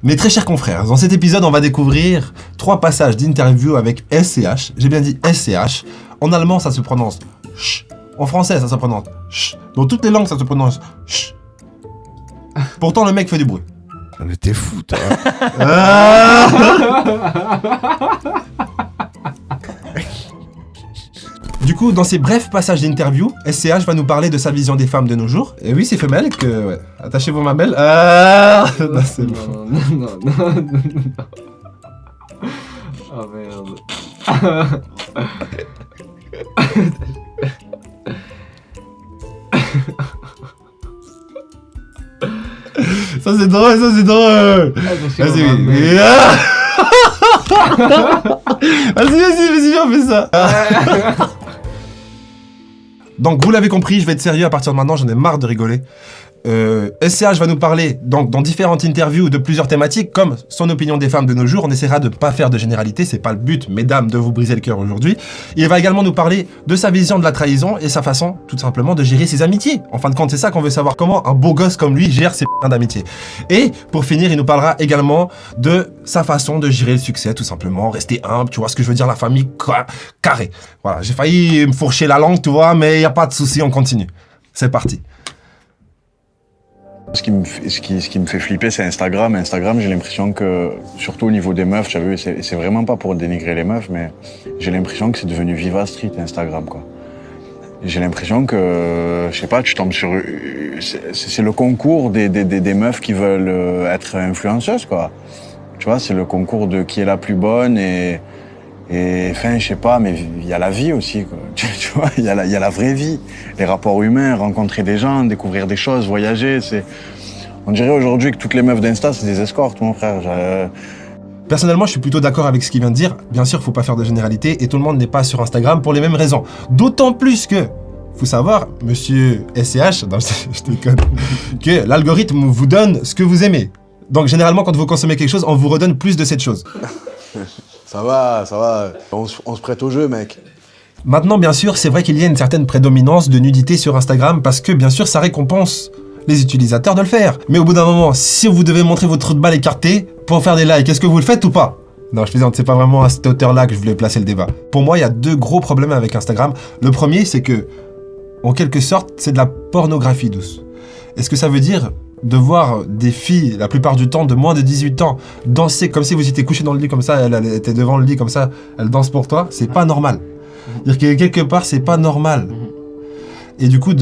Mes très chers confrères, dans cet épisode, on va découvrir 3 passages d'interview avec SCH. J'ai bien dit SCH. En allemand, ça se prononce ch. En français, ça se prononce ch. Dans toutes les langues, ça se prononce ch. Pourtant, le mec fait du bruit. Mais t'es fou, toi. Du coup, dans ces brefs passages d'interview, SCH va nous parler de sa vision des femmes de nos jours. Et oui, c'est femelle que... Ouais. Attachez-vous ma belle. Non, c'est bon. Non. Oh merde. Ça c'est drôle. Vas-y, oui. Vas-y, on fait ça. Donc vous l'avez compris, je vais être sérieux à partir de maintenant, j'en ai marre de rigoler. SCH va nous parler donc, dans différentes interviews de plusieurs thématiques, comme son opinion des femmes de nos jours. On essaiera de pas faire de généralité, c'est pas le but, mesdames, de vous briser le cœur aujourd'hui. Il va également nous parler de sa vision de la trahison et sa façon, tout simplement, de gérer ses amitiés. En fin de compte, c'est ça qu'on veut savoir, comment un beau gosse comme lui gère ses p***s d'amitié. Et pour finir, il nous parlera également de sa façon de gérer le succès, tout simplement, rester humble, tu vois ce que je veux dire, la famille carrée. Voilà, j'ai failli me fourcher la langue, tu vois, mais y a pas de souci, on continue. C'est parti. Ce qui me fait flipper, c'est Instagram. Instagram, j'ai l'impression que, surtout au niveau des meufs, j'avais vu, c'est vraiment pas pour dénigrer les meufs, mais j'ai l'impression que c'est devenu Viva Street, Instagram, quoi. J'ai l'impression que, je sais pas, tu tombes sur... C'est le concours des meufs qui veulent être influenceuses, quoi. Tu vois, c'est le concours de qui est la plus bonne et enfin, je sais pas, mais il y a la vie aussi, quoi. Tu vois, il y a la vraie vie. Les rapports humains, rencontrer des gens, découvrir des choses, voyager, c'est... On dirait aujourd'hui que toutes les meufs d'Insta, c'est des escortes, mon frère. Personnellement, je suis plutôt d'accord avec ce qu'il vient de dire. Bien sûr, faut pas faire de généralité et tout le monde n'est pas sur Instagram pour les mêmes raisons. D'autant plus que, faut savoir, monsieur SCH, non, je déconne, que l'algorithme vous donne ce que vous aimez. Donc généralement, quand vous consommez quelque chose, on vous redonne plus de cette chose. Ça va. On se prête au jeu, mec. Maintenant, bien sûr, c'est vrai qu'il y a une certaine prédominance de nudité sur Instagram parce que, bien sûr, ça récompense les utilisateurs de le faire. Mais au bout d'un moment, si vous devez montrer votre trou de balle écarté pour faire des likes, est-ce que vous le faites ou pas? Non, je plaisante, c'est pas vraiment à cette hauteur-là que je voulais placer le débat. Pour moi, il y a 2 gros problèmes avec Instagram. Le premier, c'est que, en quelque sorte, c'est de la pornographie douce. Est-ce que ça veut dire de voir des filles, la plupart du temps, de moins de 18 ans, danser comme si vous étiez couché dans le lit comme ça, elle était devant le lit comme ça, elle danse pour toi, c'est pas normal. Dire que quelque part, c'est pas normal. Et du coup,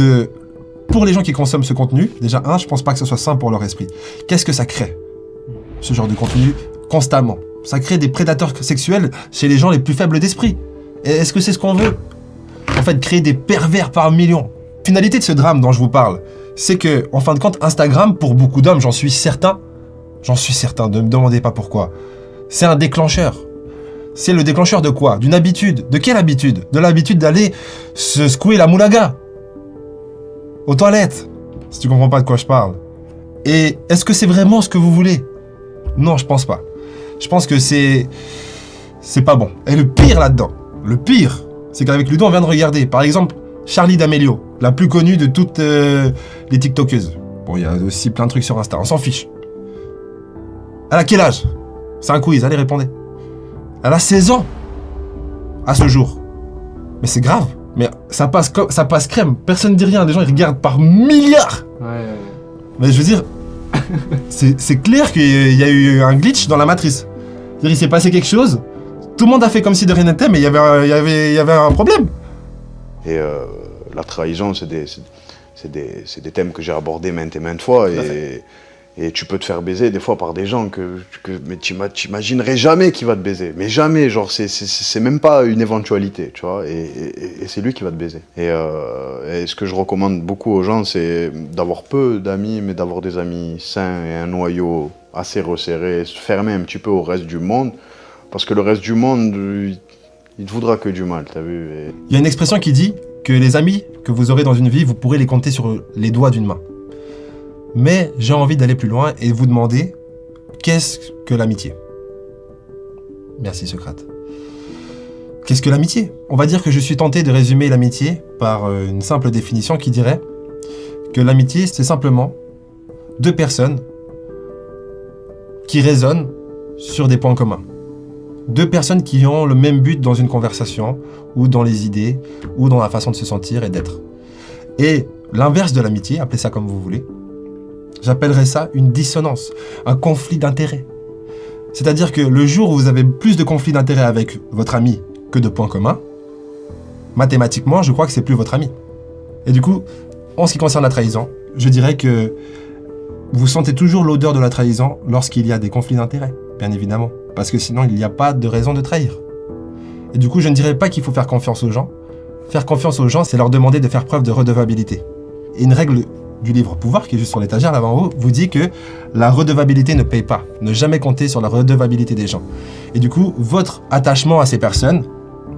pour les gens qui consomment ce contenu, déjà, je pense pas que ce soit sain pour leur esprit. Qu'est-ce que ça crée, ce genre de contenu, constamment? Ça crée des prédateurs sexuels chez les gens les plus faibles d'esprit. Et est-ce que c'est ce qu'on veut? En fait, créer des pervers par millions. Finalité de ce drame dont je vous parle, c'est que, en fin de compte, Instagram, pour beaucoup d'hommes, j'en suis certain, ne me demandez pas pourquoi, c'est un déclencheur. C'est le déclencheur de quoi? D'une habitude. De quelle habitude? De l'habitude d'aller se secouer la moulaga. Aux toilettes. Si tu comprends pas de quoi je parle. Et est-ce que c'est vraiment ce que vous voulez? Non, je pense pas. Je pense que c'est pas bon. Et le pire là-dedans, c'est qu'avec Ludo, on vient de regarder, par exemple, Charli D'Amelio, la plus connue de toutes les TikTokeuses. Bon, il y a aussi plein de trucs sur Insta, on s'en fiche. Elle a quel âge? C'est un quiz, allez, répondez. Elle a 16 ans à ce jour. Mais c'est grave. Mais ça passe crème. Personne ne dit rien. Les gens, ils regardent par milliards. Ouais. Mais je veux dire, c'est clair qu'il y a eu un glitch dans la matrice. C'est-à-dire, il s'est passé quelque chose. Tout le monde a fait comme si de rien n'était, mais il y avait un problème. Et la trahison, c'est des thèmes que j'ai abordés maintes et maintes fois. Et tu peux te faire baiser des fois par des gens mais tu imaginerais jamais qu'il va te baiser. Mais jamais, genre c'est même pas une éventualité, tu vois. Et c'est lui qui va te baiser. Et ce que je recommande beaucoup aux gens, c'est d'avoir peu d'amis, mais d'avoir des amis sains et un noyau assez resserré, se fermer un petit peu au reste du monde. Parce que le reste du monde, il te voudra que du mal, t'as vu. Il y a une expression qui dit que les amis que vous aurez dans une vie, vous pourrez les compter sur les doigts d'une main. Mais j'ai envie d'aller plus loin et vous demander, qu'est-ce que l'amitié? Merci Socrate. Qu'est-ce que l'amitié? On va dire que je suis tenté de résumer l'amitié par une simple définition qui dirait que l'amitié, c'est simplement 2 personnes qui résonnent sur des points communs. Deux personnes qui ont le même but dans une conversation, ou dans les idées, ou dans la façon de se sentir et d'être. Et l'inverse de l'amitié, appelez ça comme vous voulez, j'appellerais ça une dissonance, un conflit d'intérêts. C'est-à-dire que le jour où vous avez plus de conflits d'intérêts avec votre ami que de points communs, mathématiquement, je crois que c'est plus votre ami. Et du coup, en ce qui concerne la trahison, je dirais que vous sentez toujours l'odeur de la trahison lorsqu'il y a des conflits d'intérêts, bien évidemment. Parce que sinon, il n'y a pas de raison de trahir. Et du coup, je ne dirais pas qu'il faut faire confiance aux gens. Faire confiance aux gens, c'est leur demander de faire preuve de redevabilité. Et une règle du livre Pouvoir, qui est juste sur l'étagère là-bas en haut, vous dit que la redevabilité ne paye pas. Ne jamais compter sur la redevabilité des gens. Et du coup, votre attachement à ces personnes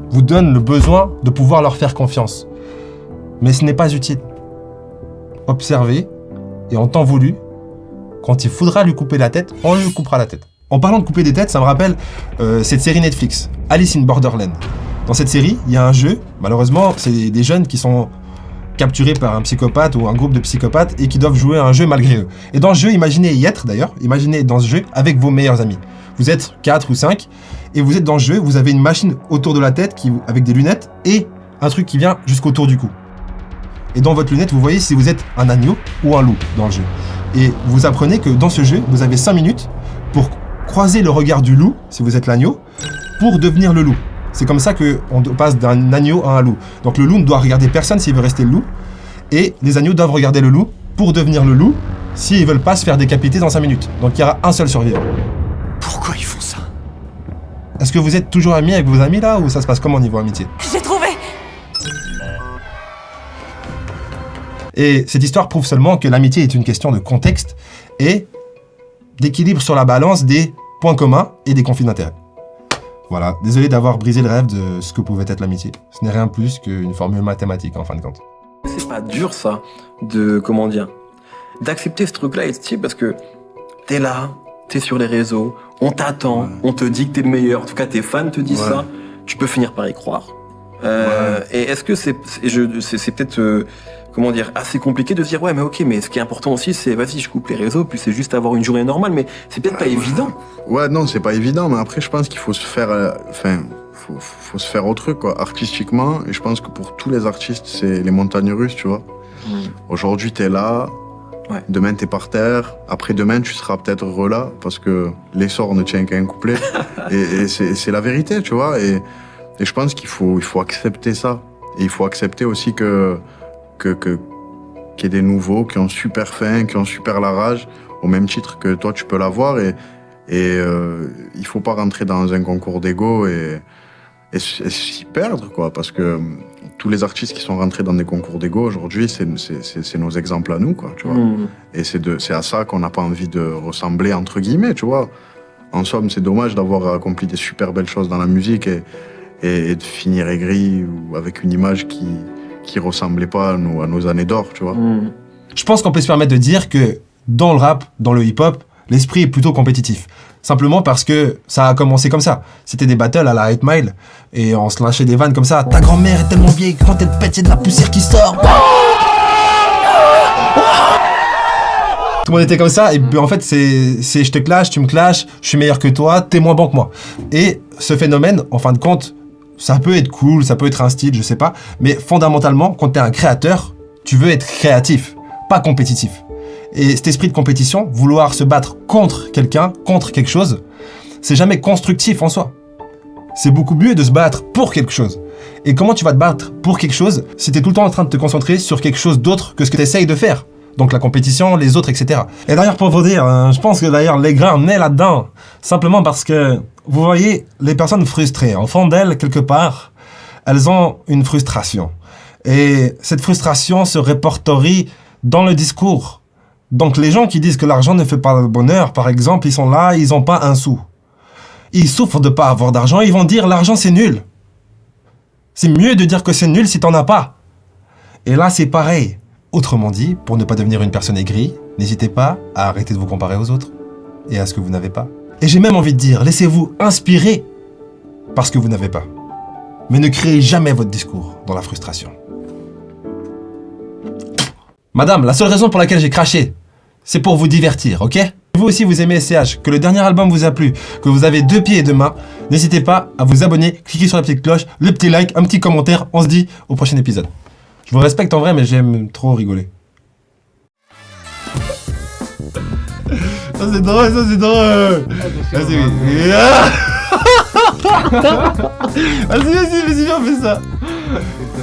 vous donne le besoin de pouvoir leur faire confiance. Mais ce n'est pas utile. Observez, et en temps voulu, quand il faudra lui couper la tête, on lui coupera la tête. En parlant de couper des têtes, ça me rappelle cette série Netflix, Alice in Borderland. Dans cette série, il y a un jeu, malheureusement, c'est des jeunes qui sont capturés par un psychopathe ou un groupe de psychopathes et qui doivent jouer à un jeu malgré eux. Et dans ce jeu, imaginez y être d'ailleurs, imaginez dans ce jeu avec vos meilleurs amis. Vous êtes 4 ou 5 et vous êtes dans ce jeu, vous avez une machine autour de la tête avec des lunettes et un truc qui vient jusqu'autour du cou. Et dans votre lunette, vous voyez si vous êtes un agneau ou un loup dans le jeu. Et vous apprenez que dans ce jeu, vous avez 5 minutes pour croiser le regard du loup, si vous êtes l'agneau, pour devenir le loup. C'est comme ça qu'on passe d'un agneau à un loup. Donc le loup ne doit regarder personne s'il veut rester le loup. Et les agneaux doivent regarder le loup pour devenir le loup s'ils ne veulent pas se faire décapiter dans 5 minutes. Donc il y aura un seul survivant. Pourquoi ils font ça? Est-ce que vous êtes toujours amis avec vos amis là ou ça se passe comment au niveau amitié? J'ai trouvé! Et cette histoire prouve seulement que l'amitié est une question de contexte et d'équilibre sur la balance des points communs et des conflits d'intérêts. Voilà, désolé d'avoir brisé le rêve de ce que pouvait être l'amitié. Ce n'est rien de plus qu'une formule mathématique en fin de compte. C'est pas dur ça, d'accepter ce truc-là et ce type parce que t'es là, t'es sur les réseaux, on t'attend, on te dit que t'es le meilleur, en tout cas tes fans te disent ça, tu peux finir par y croire. Et est-ce que c'est peut-être assez compliqué de se dire ouais mais ok, mais ce qui est important aussi c'est vas-y je coupe les réseaux puis c'est juste avoir une journée normale, mais c'est peut-être pas évident. Ouais non c'est pas évident, mais après je pense qu'il faut se faire faut se faire au truc quoi, artistiquement, et je pense que pour tous les artistes c'est les montagnes russes, tu vois. Aujourd'hui t'es là, demain t'es par terre, après-demain tu seras peut-être heureux là parce que l'essor ne tient qu'à un couplet et c'est la vérité, tu vois, et je pense qu'il faut accepter ça, et il faut accepter aussi qu'il y ait des nouveaux qui ont super faim, qui ont super la rage, au même titre que toi tu peux l'avoir, et il faut pas rentrer dans un concours d'ego et s'y perdre quoi, parce que tous les artistes qui sont rentrés dans des concours d'ego aujourd'hui, c'est nos exemples à nous quoi, tu vois. Et c'est à ça qu'on n'a pas envie de ressembler entre guillemets, tu vois. En somme, c'est dommage d'avoir accompli des super belles choses dans la musique et de finir aigri ou avec une image qui ressemblait pas à nos années d'or, tu vois. Je pense qu'on peut se permettre de dire que dans le rap, dans le hip-hop, l'esprit est plutôt compétitif. Simplement parce que ça a commencé comme ça. C'était des battles à la 8 Mile et on se lâchait des vannes comme ça. Ta grand-mère est tellement vieille que quand elle pète, il y a de la poussière qui sort. Tout le monde était comme ça, et en fait c'est je te clash, tu me clashes, je suis meilleur que toi, t'es moins bon que moi. Et ce phénomène, en fin de compte, ça peut être cool, ça peut être un style, je sais pas, mais fondamentalement, quand t'es un créateur, tu veux être créatif, pas compétitif. Et cet esprit de compétition, vouloir se battre contre quelqu'un, contre quelque chose, c'est jamais constructif en soi. C'est beaucoup mieux de se battre pour quelque chose. Et comment tu vas te battre pour quelque chose si t'es tout le temps en train de te concentrer sur quelque chose d'autre que ce que t'essayes de faire? Donc la compétition, les autres, etc. Et d'ailleurs, pour vous dire, je pense que d'ailleurs les grains naissent là-dedans. Simplement parce que, vous voyez, les personnes frustrées, au fond d'elles, quelque part, elles ont une frustration. Et cette frustration se répertorie dans le discours. Donc les gens qui disent que l'argent ne fait pas le bonheur, par exemple, ils sont là, ils n'ont pas un sou. Ils souffrent de pas avoir d'argent, ils vont dire l'argent c'est nul. C'est mieux de dire que c'est nul si t'en as pas. Et là c'est pareil. Autrement dit, pour ne pas devenir une personne aigrie, n'hésitez pas à arrêter de vous comparer aux autres et à ce que vous n'avez pas. Et j'ai même envie de dire, laissez-vous inspirer par ce que vous n'avez pas. Mais ne créez jamais votre discours dans la frustration. Madame, la seule raison pour laquelle j'ai craché, c'est pour vous divertir, ok? Vous aussi vous aimez SCH, que le dernier album vous a plu, que vous avez 2 pieds et 2 mains, n'hésitez pas à vous abonner, cliquer sur la petite cloche, le petit like, un petit commentaire. On se dit au prochain épisode. Je vous respecte en vrai, mais j'aime trop rigoler. Ça c'est drôle, ça c'est drôle. Vas-y, oui. Vas-y, viens, fais ça.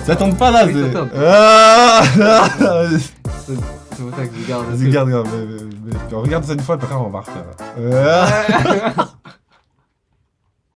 Ça tombe pas là, Oui, c'est... ça tombe. C'est pour ça que je garde. Vas-y, garde. Mais regarde ça une fois, après on va refaire.